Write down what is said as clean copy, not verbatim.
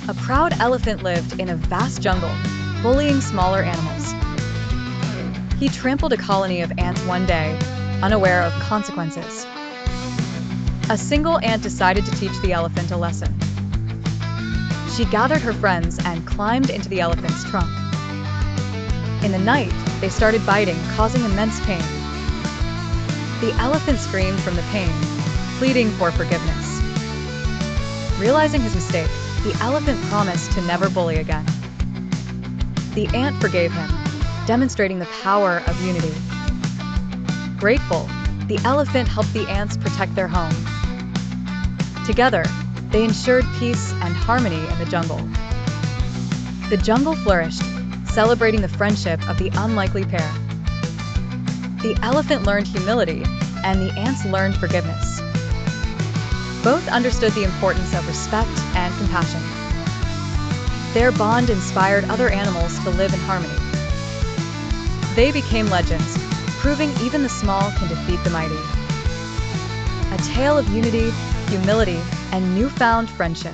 A proud elephant lived in a vast jungle, bullying smaller animals. He trampled a colony of ants one day, unaware of consequences. A single ant decided to teach the elephant a lesson. She gathered her friends and climbed into the elephant's trunk. In the night, they started biting, causing immense pain. The elephant screamed from the pain, pleading for forgiveness. Realizing his mistake, the elephant promised to never bully again. The ant forgave him, demonstrating the power of unity. Grateful, the elephant helped the ants protect their home. Together, they ensured peace and harmony in the jungle. The jungle flourished, celebrating the friendship of the unlikely pair. The elephant learned humility, and the ants learned forgiveness. Both understood the importance of respect and compassion. Their bond inspired other animals to live in harmony. They became legends, proving even the small can defeat the mighty. A tale of unity, humility, and newfound friendship.